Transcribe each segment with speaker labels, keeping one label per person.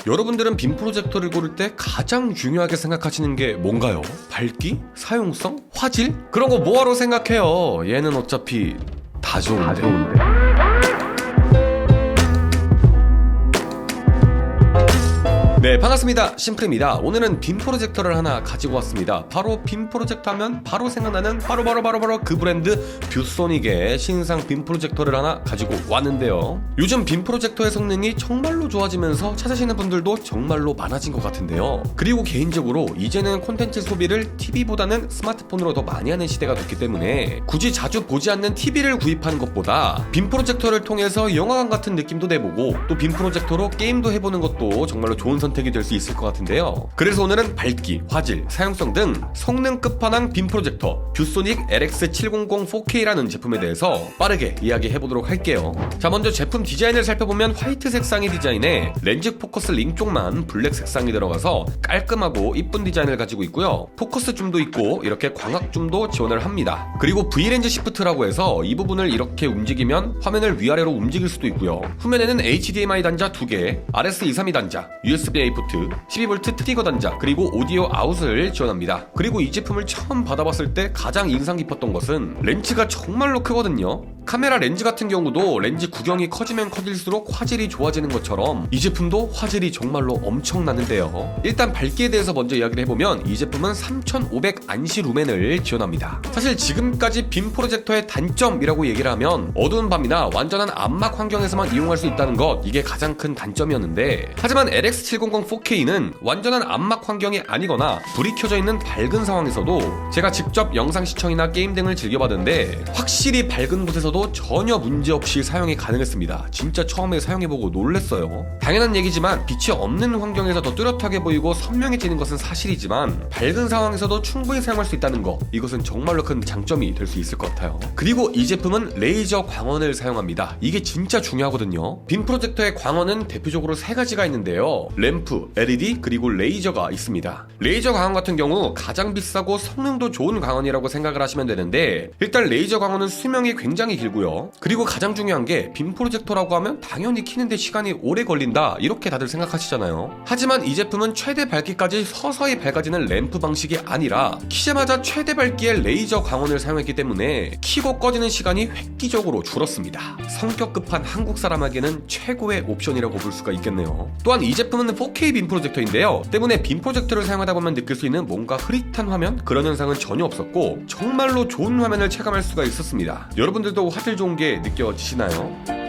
Speaker 1: 여러분들은 빔 프로젝터를 고를 때 가장 중요하게 생각하시는 게 뭔가요? 밝기? 사용성? 화질? 그런 거 뭐하러 생각해요? 얘는 어차피 다 좋은데. 네, 반갑습니다. 심플입니다. 오늘은 빔 프로젝터를 하나 가지고 왔습니다. 바로 빔 프로젝터 하면 바로 생각나는 바로 그 브랜드 뷰소닉의 신상 빔 프로젝터를 하나 가지고 왔는데요. 요즘 빔 프로젝터의 성능이 정말로 좋아지면서 찾으시는 분들도 정말로 많아진 것 같은데요. 그리고 개인적으로 이제는 콘텐츠 소비를 TV보다는 스마트폰으로 더 많이 하는 시대가 됐기 때문에 굳이 자주 보지 않는 TV를 구입하는 것보다 빔 프로젝터를 통해서 영화관 같은 느낌도 내보고 또 빔 프로젝터로 게임도 해보는 것도 정말로 좋은 선택이 될 수 있을 것 같은데요. 그래서 오늘은 밝기, 화질, 사용성 등 성능 끝판왕 빔 프로젝터 뷰소닉 LX700 4K라는 제품에 대해서 빠르게 이야기해보도록 할게요. 자, 먼저 제품 디자인을 살펴보면 화이트 색상의 디자인에 렌즈 포커스 링 쪽만 블랙 색상이 들어가서 깔끔하고 이쁜 디자인을 가지고 있고요. 포커스 줌도 있고 이렇게 광학 줌도 지원을 합니다. 그리고 V렌즈 시프트라고 해서 이 부분을 이렇게 움직이면 화면을 위아래로 움직일 수도 있고요. 후면에는 HDMI 단자 2개, RS232 단자, USB-A 포트, 12V 트리거 단자, 그리고 오디오 아웃을 지원합니다. 그리고 이 제품을 처음 받아봤을 때 가장 인상 깊었던 것은 렌즈가 정말로 크거든요. 카메라 렌즈 같은 경우도 렌즈 구경이 커지면 커질수록 화질이 좋아지는 것처럼 이 제품도 화질이 정말로 엄청나는데요. 일단 밝기에 대해서 먼저 이야기를 해보면 이 제품은 3500 안시 루멘을 지원합니다. 사실 지금까지 빔 프로젝터의 단점이라고 얘기를 하면 어두운 밤이나 완전한 암막 환경에서만 이용할 수 있다는 것, 이게 가장 큰 단점이었는데, 하지만 LX700 4K는 완전한 암막 환경이 아니거나 불이 켜져 있는 밝은 상황에서도 제가 직접 영상 시청이나 게임 등을 즐겨봤는데 확실히 밝은 곳에서도 전혀 문제없이 사용이 가능했습니다. 진짜 처음에 사용해보고 놀랬어요. 당연한 얘기지만 빛이 없는 환경에서 더 뚜렷하게 보이고 선명해지는 것은 사실이지만 밝은 상황에서도 충분히 사용할 수 있다는 거, 이것은 정말로 큰 장점이 될 수 있을 것 같아요. 그리고 이 제품은 레이저 광원을 사용합니다. 이게 진짜 중요하거든요. 빔 프로젝터의 광원은 대표적으로 세 가지가 있는데요. 램프, LED, 그리고 레이저가 있습니다. 레이저 광원 같은 경우 가장 비싸고 성능도 좋은 광원이라고 생각을 하시면 되는데, 일단 레이저 광원은 수명이 굉장히 길고요. 그리고 가장 중요한 게 빔 프로젝터라고 하면 당연히 키는데 시간이 오래 걸린다, 이렇게 다들 생각하시잖아요. 하지만 이 제품은 최대 밝기까지 서서히 밝아지는 램프 방식이 아니라 키자마자 최대 밝기의 레이저 광원을 사용했기 때문에 키고 꺼지는 시간이 획기적으로 줄었습니다. 성격 급한 한국 사람에게는 최고의 옵션이라고 볼 수가 있겠네요. 또한 이 제품은 4K 빔 프로젝터인데요. 때문에 빔 프로젝터를 사용하다 보면 느낄 수 있는 뭔가 흐릿한 화면, 그런 현상은 전혀 없었고 정말로 좋은 화면을 체감할 수가 있었습니다. 여러분들도 화질 좋은 게 느껴지시나요?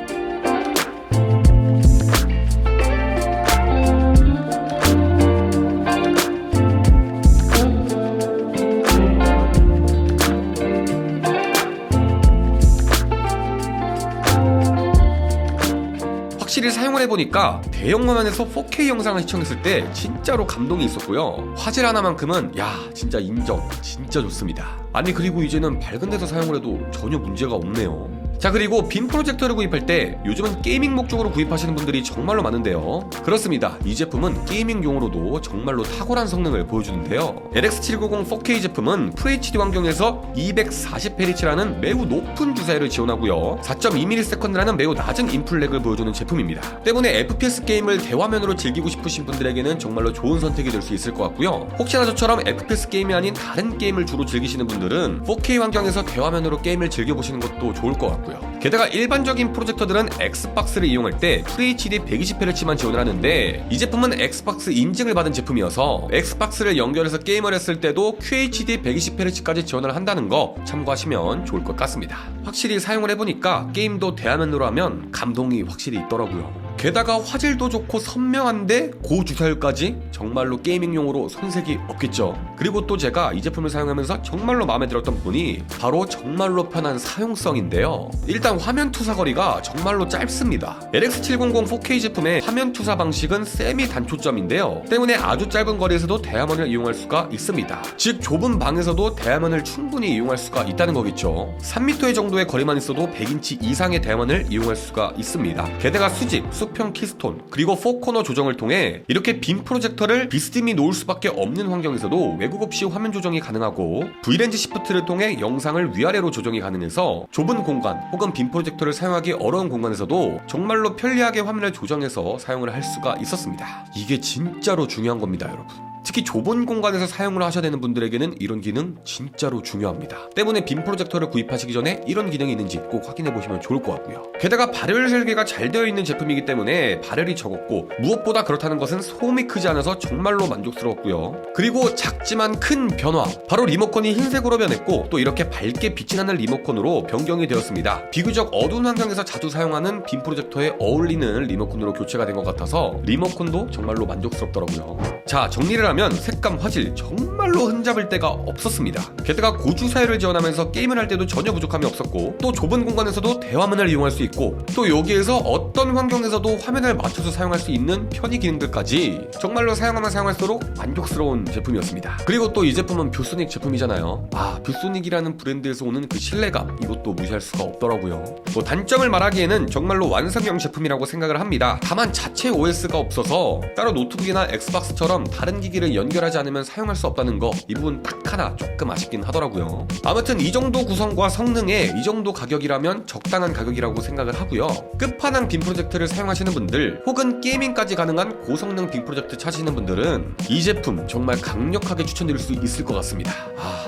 Speaker 1: 확실히 사용을 해보니까 대형 화면에서 4K 영상을 시청했을 때 진짜로 감동이 있었고요. 화질 하나만큼은 진짜 인정, 진짜 좋습니다. 아니, 그리고 이제는 밝은 데서 사용을 해도 전혀 문제가 없네요. 자, 그리고 빔 프로젝터를 구입할 때 요즘은 게이밍 목적으로 구입하시는 분들이 정말로 많은데요. 그렇습니다. 이 제품은 게이밍용으로도 정말로 탁월한 성능을 보여주는데요. LX790 4K 제품은 FHD 환경에서 240Hz라는 매우 높은 주사율을 지원하고요. 4.2ms/s라는 매우 낮은 인풋렉을 보여주는 제품입니다. 때문에 FPS 게임을 대화면으로 즐기고 싶으신 분들에게는 정말로 좋은 선택이 될 수 있을 것 같고요. 혹시나 저처럼 FPS 게임이 아닌 다른 게임을 주로 즐기시는 분들은 4K 환경에서 대화면으로 게임을 즐겨보시는 것도 좋을 것 같고요. 게다가 일반적인 프로젝터들은 엑스박스를 이용할 때 FHD 120Hz만 지원을 하는데 이 제품은 엑스박스 인증을 받은 제품이어서 엑스박스를 연결해서 게임을 했을 때도 QHD 120Hz까지 지원을 한다는 거 참고하시면 좋을 것 같습니다. 확실히 사용을 해보니까 게임도 대화면으로 하면 감동이 확실히 있더라고요. 게다가 화질도 좋고 선명한데 고주사율까지, 정말로 게이밍용으로 손색이 없겠죠. 그리고 또 제가 이 제품을 사용하면서 정말로 마음에 들었던 부분이 바로 정말로 편한 사용성인데요. 일단 화면 투사 거리가 정말로 짧습니다. LX700 4K 제품의 화면 투사 방식은 세미 단초점인데요. 때문에 아주 짧은 거리에서도 대화면을 이용할 수가 있습니다. 즉 좁은 방에서도 대화면을 충분히 이용할 수가 있다는 거겠죠. 3m 정도의 거리만 있어도 100인치 이상의 대화면을 이용할 수가 있습니다. 게다가 수직, 가속형 키스톤 그리고 4코너 조정을 통해 이렇게 빔 프로젝터를 비스듬히 놓을 수밖에 없는 환경에서도 왜곡 없이 화면 조정이 가능하고 V렌즈 시프트를 통해 영상을 위아래로 조정이 가능해서 좁은 공간 혹은 빔 프로젝터를 사용하기 어려운 공간에서도 정말로 편리하게 화면을 조정해서 사용을 할 수가 있었습니다. 이게 진짜로 중요한 겁니다, 여러분. 특히 좁은 공간에서 사용을 하셔야 되는 분들에게는 이런 기능 진짜로 중요합니다. 때문에 빔 프로젝터를 구입하시기 전에 이런 기능이 있는지 꼭 확인해 보시면 좋을 것 같고요. 게다가 발열 설계가 잘 되어 있는 제품이기 때문에 발열이 적었고 무엇보다 그렇다는 것은 소음이 크지 않아서 정말로 만족스러웠고요. 그리고 작지만 큰 변화, 바로 리모컨이 흰색으로 변했고 또 이렇게 밝게 빛이 나는 리모컨으로 변경이 되었습니다. 비교적 어두운 환경에서 자주 사용하는 빔 프로젝터에 어울리는 리모컨으로 교체가 된 것 같아서 리모컨도 정말로 만족스럽더라고요. 자, 정리를 하면 색감, 화질 정말로 흠잡을 데가 없었습니다. 게다가 고주 사율을 지원하면서 게임을 할 때도 전혀 부족함이 없었고 또 좁은 공간에서도 대화문을 이용할 수 있고 또 여기에서 어떤 환경에서도 화면을 맞춰서 사용할 수 있는 편의 기능들까지 정말로 사용하면 사용할수록 만족스러운 제품이었습니다. 그리고 또 이 제품은 뷰소닉 제품이잖아요. 뷰소닉이라는 브랜드에서 오는 그 신뢰감, 이것도 무시할 수가 없더라고요. 뭐 단점을 말하기에는 정말로 완성형 제품이라고 생각을 합니다. 다만 자체 OS가 없어서 따로 노트북이나 엑스박스처럼 다른 기기를 연결하지 않으면 사용할 수 없다는 거, 이 부분 딱 하나 조금 아쉽긴 하더라고요. 아무튼 이 정도 구성과 성능에 이 정도 가격이라면 적당한 가격이라고 생각을 하고요. 끝판왕 빔 프로젝트를 사용하시는 분들 혹은 게이밍까지 가능한 고성능 빔 프로젝트 찾으시는 분들은 이 제품 정말 강력하게 추천드릴 수 있을 것 같습니다.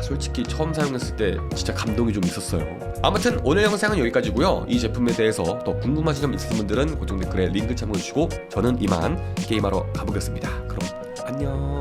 Speaker 1: 솔직히 처음 사용했을 때 진짜 감동이 좀 있었어요. 아무튼 오늘 영상은 여기까지고요. 이 제품에 대해서 더 궁금하신 점 있으신 분들은 고정 댓글에 링크 참고해주시고 저는 이만 게임하러 가보겠습니다. 그럼 안녕.